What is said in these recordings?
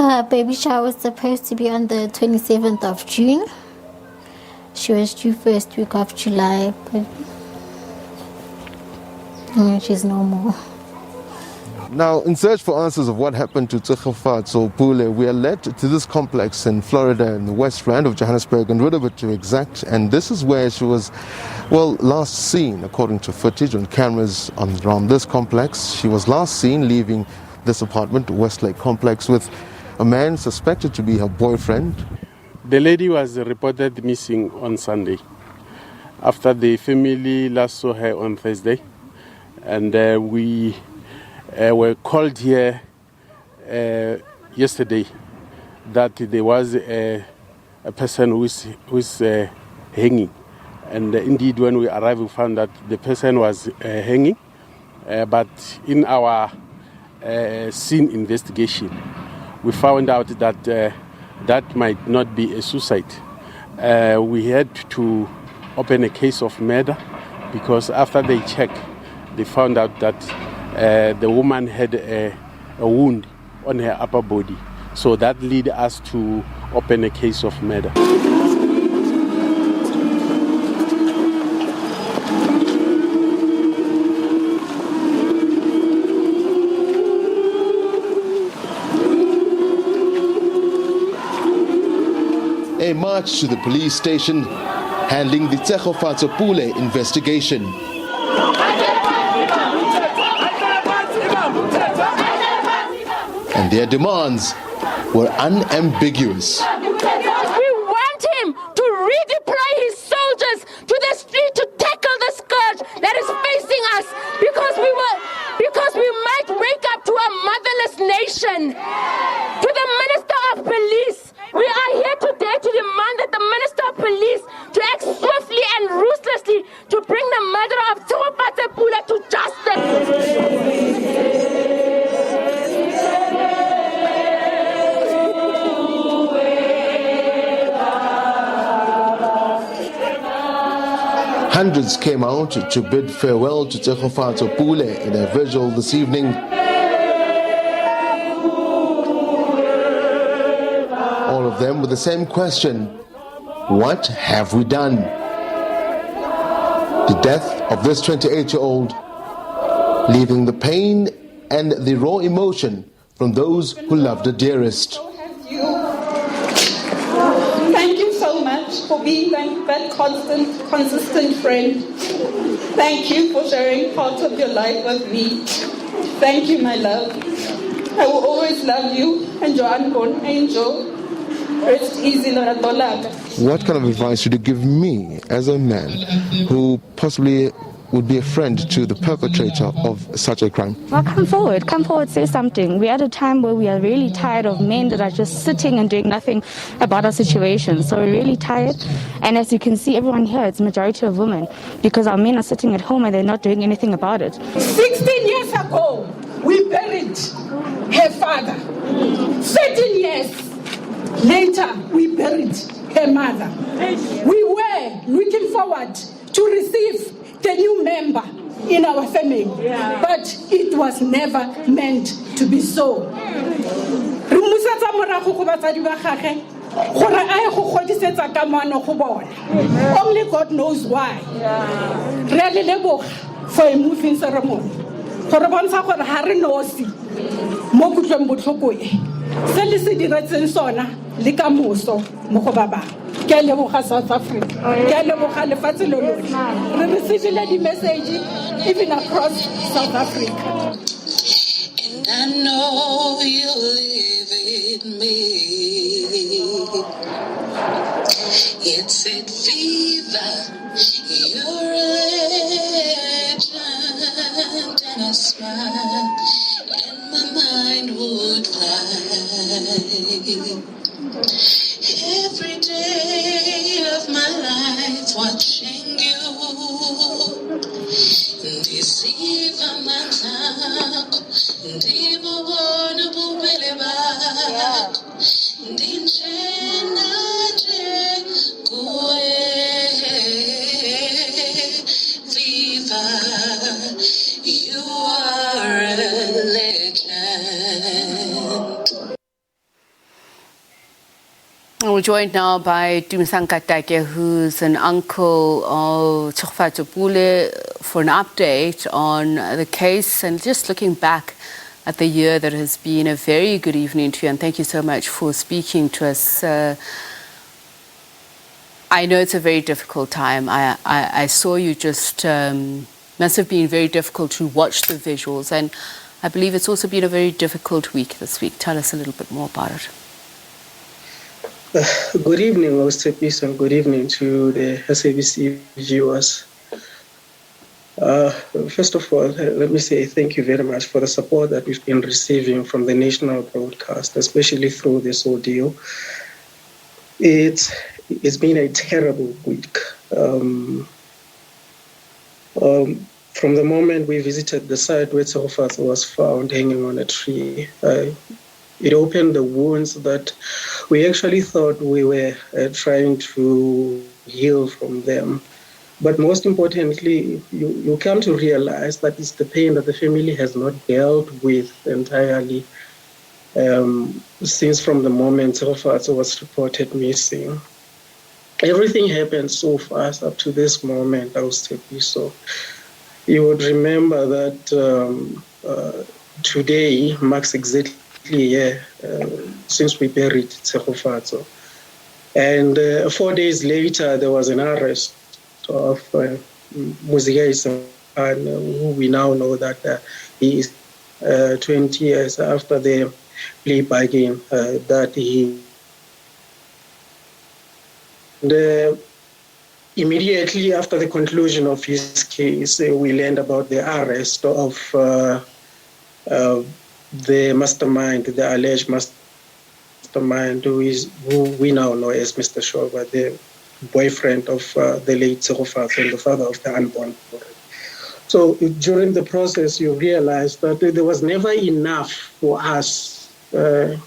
Her baby shower was supposed to be on the 27th of June. She was due first week of July, but she's no more. Now, in search for answers of what happened to Tshegifatso Pule, we are led to this complex in Florida, in the West Rand of Johannesburg, and Rudolph to exact. And this is where she was, last seen, according to footage on cameras around this complex. She was last seen leaving this apartment, Westlake Complex, with a man suspected to be her boyfriend. The lady was reported missing on Sunday, after the family last saw her on Thursday, and we were called here yesterday that there was a person who's hanging, and indeed when we arrived we found that the person was hanging, but in our scene investigation we found out that that might not be a suicide. We had to open a case of murder because after they checked they found out that the woman had a wound on her upper body. So that led us to open a case of murder. A march to the police station handling the Tshegofatso Pule investigation. And their demands were unambiguous. We want him to redeploy his soldiers to the street to tackle the scourge that is facing us, because we might wake up to a motherless nation. To the Minister of Police, we are here today to demand that the Minister of Police to act swiftly and ruthlessly to bring the murder of Tshegofatso Pule to justice. Hundreds came out to bid farewell to Tshegofatso Pule in a vigil this evening. All of them with the same question: what have we done? The death of this 28-year-old, leaving the pain and the raw emotion from those who loved her dearest. Thank you so much for being that constant, consistent friend. Thank you for sharing part of your life with me. Thank you, my love. I will always love you and your unborn angel. Rest easy, Loratolaka. What kind of advice would you give me as a man who possibly would be a friend to the perpetrator of such a crime? Well, come forward, say something. We're at a time where we are really tired of men that are just sitting and doing nothing about our situation. So we're really tired, and as you can see, everyone here, it's a majority of women, because our men are sitting at home and they're not doing anything about it. 16 years ago, we buried her father. 13 years later, we buried her mother. We were looking forward to receive the new member in our family, but it was never meant to be so. Only God knows why. For a moving ceremony. Se le se diretseng sona le ka moso mo go baba ke a leboga South Africa ke a leboga lefatshe lo lotlhe re receivile di message even across South Africa. And I know you live in me. It said fever, you're a legend, and I smile and my mind would fly. Every day of my life watching you deceive my time, deeper one bubele back, dinchena je kue viva. You are a legend. We're joined now by Tumisang Katake, who's an uncle of Tshegofatso Pule, for an update on the case and just looking back at the year that has been. A very good evening to you, and thank you so much for speaking to us. I know it's a very difficult time. I saw you just, must have been very difficult to watch the visuals, and I believe it's also been a very difficult week this week. Tell us a little bit more about it. Good evening, Tshegifatso, and good evening to the SABC viewers. First of all, let me say thank you very much for the support that we've been receiving from the national broadcast, especially through this ordeal. It's been a terrible week. From the moment we visited the site where Tshegofatso was found hanging on a tree, it opened the wounds that we actually thought we were trying to heal from them. But most importantly, you come to realize that it's the pain that the family has not dealt with entirely since from the moment Tshegofatso was reported missing. Everything happened so fast up to this moment, Tshegifatso. You would remember that today marks exactly a year since we buried Tshegofatso. And 4 days later, there was an arrest of Tshegifatso, who we now know that he is 20 years after the plea bargain that he. Immediately after the conclusion of his case, we learned about the arrest of the mastermind, the alleged mastermind, who we now know as Mr. Shoba, the boyfriend of the late Tshegofatso and the father of the unborn boy. So during the process, you realize that there was never enough for us to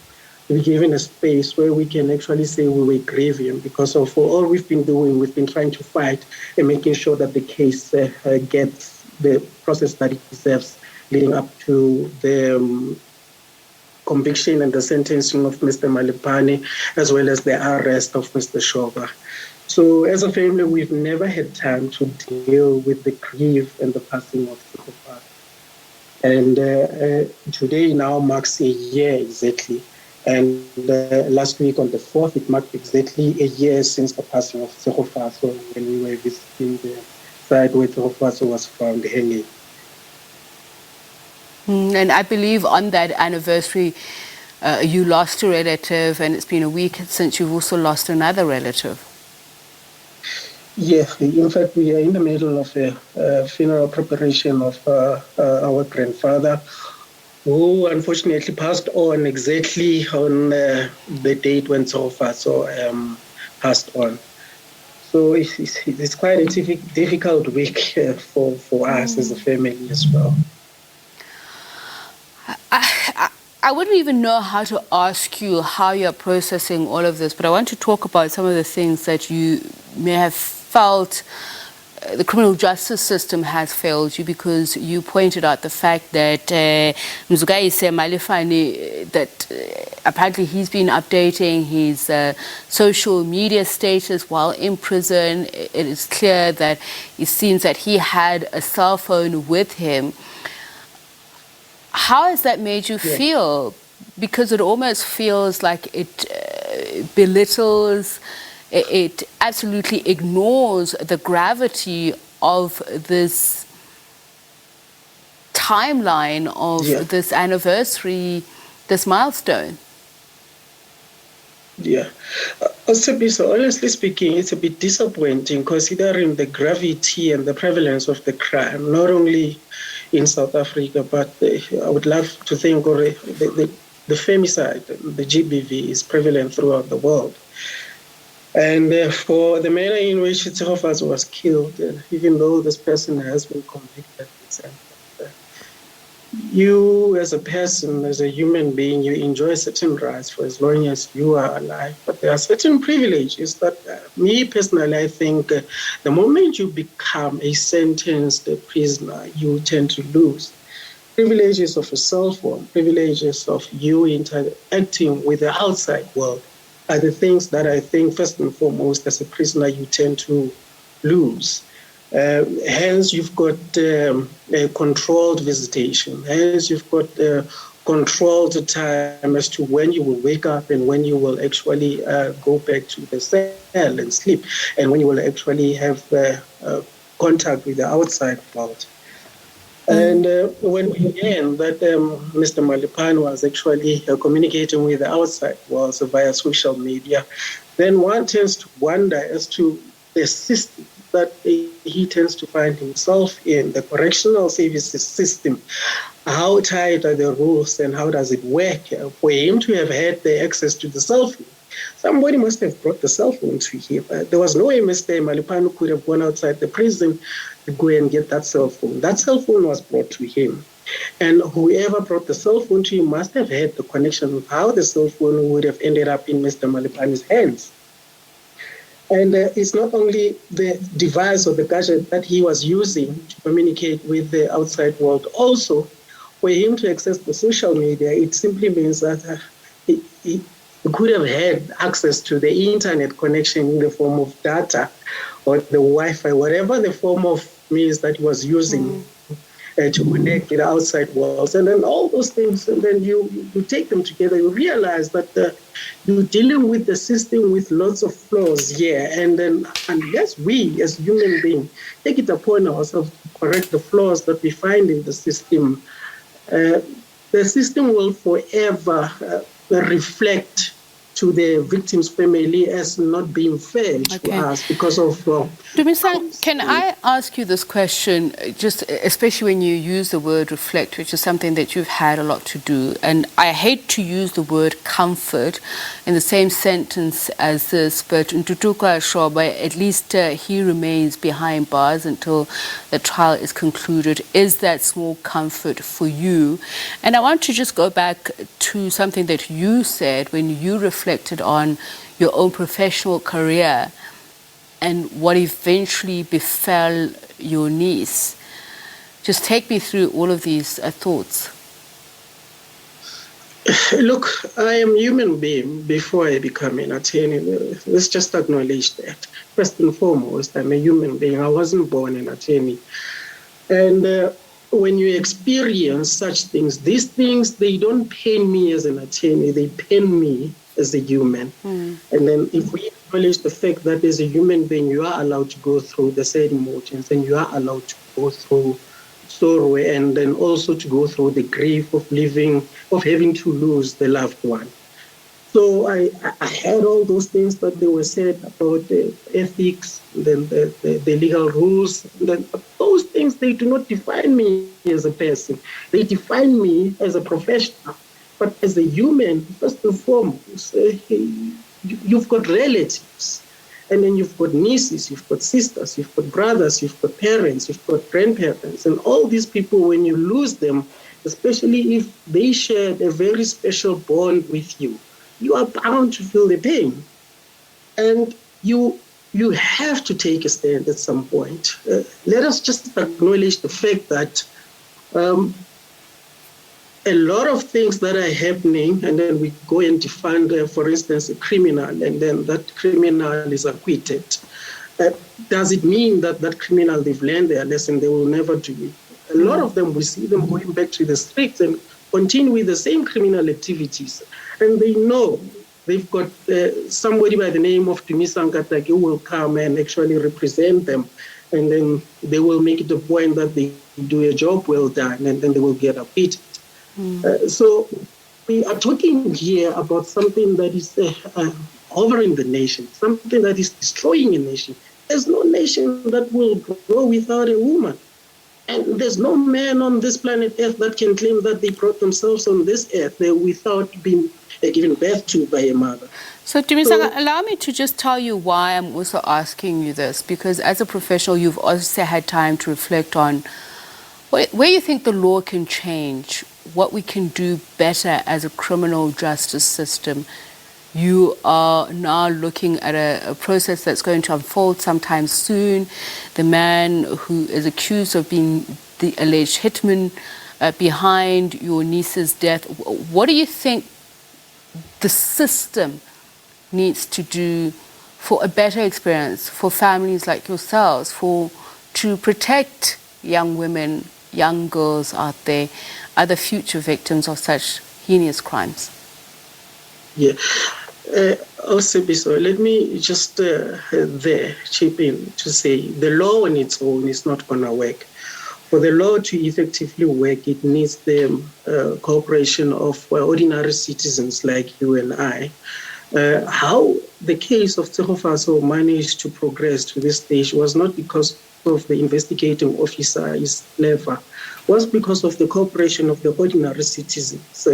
be given a space where we can actually say we were grieving, because of all we've been doing, we've been trying to fight and making sure that the case gets the process that it deserves, leading up to the conviction and the sentencing of Mr. Malipane, as well as the arrest of Mr. Shoba. So as a family, we've never had time to deal with the grief and the passing of Tshegofatso. And today now marks a year exactly. And last week on the 4th, it marked exactly a year since the passing of Tshegofatso, when we were visiting the site where Tshegofatso was found hanging. And I believe on that anniversary, you lost a relative, and it's been a week since you've also lost another relative. Yeah, in fact, we are in the middle of a funeral preparation of our grandfather, who unfortunately passed on exactly on the date when Tshegofatso passed on. So it's quite a difficult week for us as a family as well. I wouldn't even know how to ask you how you're processing all of this, but I want to talk about some of the things that you may have felt the criminal justice system has failed you, because you pointed out the fact that Mzukayise Malifane, that apparently he's been updating his social media status while in prison. It is clear that it seems that he had a cell phone with him. How has that made you feel? Because it almost feels like it belittles, it absolutely ignores the gravity of this timeline of this anniversary, this milestone. Yeah. So honestly speaking, it's a bit disappointing considering the gravity and the prevalence of the crime, not only in South Africa, but I would love to think the femicide, the GBV, is prevalent throughout the world. And for the manner in which Tshegofatso was killed, even though this person has been convicted, you as a person, as a human being, you enjoy certain rights for as long as you are alive. But there are certain privileges that, me personally, I think the moment you become a sentenced prisoner, you tend to lose. Privileges of a cell phone, privileges of you interacting with the outside world. are the things that I think, first and foremost, as a prisoner, you tend to lose. Hence, you've got a controlled visitation. Hence, you've got controlled time as to when you will wake up and when you will actually go back to the cell and sleep, and when you will actually have contact with the outside world. And when we learned that Mr. Malipane was actually communicating with the outside world via social media, then one tends to wonder as to the system that he tends to find himself in, the correctional services system. How tight are the rules and how does it work? For him to have had the access to the cell phone, somebody must have brought the cell phone to him. There was no way Mr. Malipane could have gone outside the prison to go and get that cell phone. That cell phone was brought to him. And whoever brought the cell phone to him must have had the connection of how the cell phone would have ended up in Mr. Malipane's hands. And it's not only the device or the gadget that he was using to communicate with the outside world. Also, for him to access the social media, it simply means that he could have had access to the internet connection in the form of data or the Wi-Fi, whatever the form of means that he was using to connect with the outside world. And then all those things, and then you take them together, you realize that you're dealing with the system with lots of flaws here. And then unless we as human beings take it upon ourselves to correct the flaws that we find in the system will forever reflect to the victim's family as not being fair to us because of... Tumisang, can I ask you this question, just especially when you use the word reflect, which is something that you've had a lot to do, and I hate to use the word comfort in the same sentence as this, but Ntutuka Shoba, at least he remains behind bars until the trial is concluded. Is that small comfort for you? And I want to just go back to something that you said when you reflected on your own professional career and what eventually befell your niece. Just take me through all of these thoughts. Look, I am a human being before I become an attorney. Let's just acknowledge that. First and foremost, I'm a human being. I wasn't born an attorney. And when you experience such things, these things, they don't pain me as an attorney, they pain me as a human. And then if we acknowledge the fact that as a human being, you are allowed to go through the sad emotions and you are allowed to go through sorrow and then also to go through the grief of having to lose the loved one. So I heard all those things that they were said about the ethics, then the legal rules. Then those things, they do not define me as a person. They define me as a professional. But as a human, first and foremost, you've got relatives. And then you've got nieces, you've got sisters, you've got brothers, you've got parents, you've got grandparents. And all these people, when you lose them, especially if they shared a very special bond with you, you are bound to feel the pain. And you have to take a stand at some point. Let us just acknowledge the fact that a lot of things that are happening, and then we go and defend, for instance, a criminal, and then that criminal is acquitted. Does it mean that that criminal, they've learned their lesson, they will never do it? A lot of them, we see them going back to the streets and continue with the same criminal activities. And they know they've got somebody by the name of Tumisang Katake who will come and actually represent them. And then they will make it a point that they do a job well done, and then they will get acquitted. So we are talking here about something that is hovering the nation, something that is destroying a nation. There's no nation that will grow without a woman. And there's no man on this planet Earth that can claim that they brought themselves on this earth without being given birth to by a mother. So, Tumisang, allow me to just tell you why I'm also asking you this, because as a professional, you've also had time to reflect on where you think the law can change, what we can do better as a criminal justice system. You are now looking at a process that's going to unfold sometime soon. The man who is accused of being the alleged hitman behind your niece's death. What do you think the system needs to do for a better experience for families like yourselves, to protect young women, young girls out there, other future victims of such heinous crimes? Yeah. So let me just there chip in to say the law on its own is not going to work. For the law to effectively work, it needs the cooperation of ordinary citizens like you and I. How the case of Tshegofatso managed to progress to this stage was not because of the investigating officer is clever, was because of the cooperation of the ordinary citizens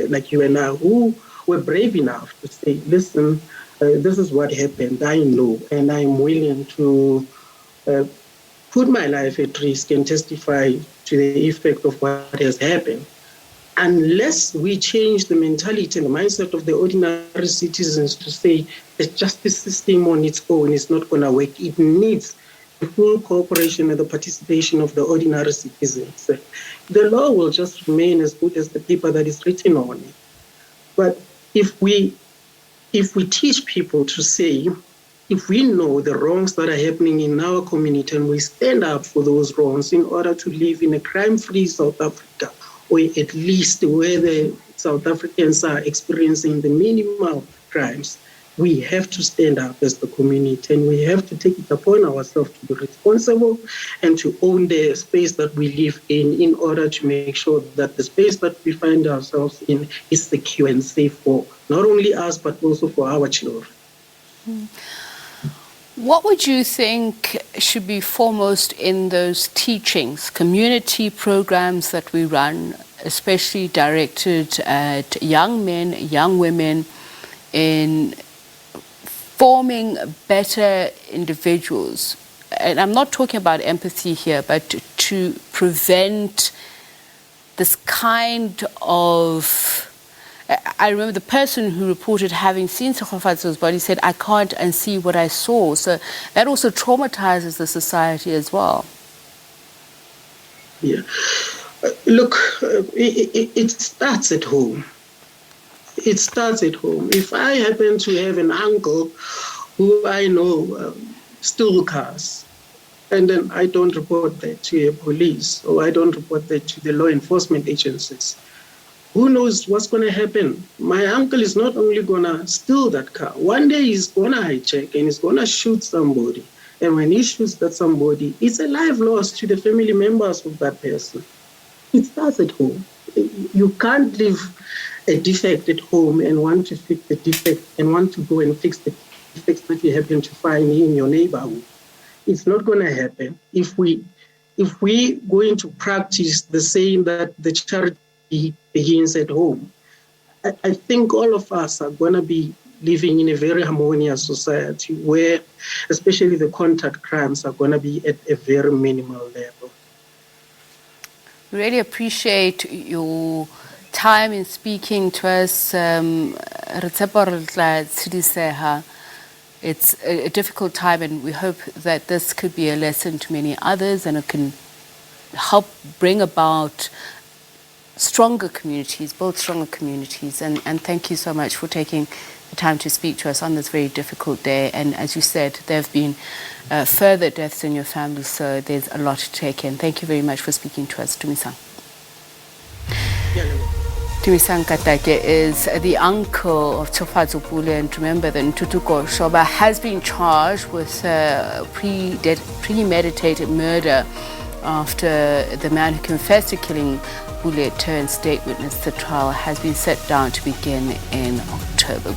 like you and I, who were brave enough to say, listen, this is what happened, I know, and I'm willing to put my life at risk and testify to the effect of what has happened. Unless we change the mentality and the mindset of the ordinary citizens to say the justice system on its own is not going to work, it needs the full cooperation and the participation of the ordinary citizens. The law will just remain as good as the paper that is written on it. But if we teach people to say, if we know the wrongs that are happening in our community and we stand up for those wrongs in order to live in a crime-free South Africa, or at least where the South Africans are experiencing the minimal crimes, we have to stand up as the community and we have to take it upon ourselves to be responsible and to own the space that we live in order to make sure that the space that we find ourselves in is secure and safe for not only us but also for our children. What would you think should be foremost in those teachings, community programs that we run, especially directed at young men, young women, in forming better individuals? And I'm not talking about empathy here, but to prevent this kind of... I remember the person who reported having seen Tshegofatso's body said, I can't unsee what I saw. So that also traumatizes the society as well. Yeah. Look, it starts at home. It starts at home. If I happen to have an uncle who I know steals cars, and then I don't report that to the police, or I don't report that to the law enforcement agencies, who knows what's going to happen? My uncle is not only going to steal that car. One day he's going to hijack and he's going to shoot somebody. And when he shoots that somebody, it's a life loss to the family members of that person. It starts at home. You can't leave a defect at home and want to fix the defect and want to go and fix the defects that you happen to find in your neighborhood. It's not going to happen. If we going to practice the saying that the charity begins at home, I think all of us are going to be living in a very harmonious society where especially the contact crimes are going to be at a very minimal level. We really appreciate your time in speaking to us. It's a difficult time, and we hope that this could be a lesson to many others and it can help bring about stronger communities, build stronger communities. And thank you so much for taking the time to speak to us on this very difficult day. And as you said, there have been further deaths in your family, so there's a lot to take in. Thank you very much for speaking to us, Tumisang. Tumisang Katake is the uncle of Tshegofatso Pule, and remember that Ntutuko Shoba has been charged with premeditated murder after the man who confessed to killing Pule turned state witness. The trial has been set down to begin in October.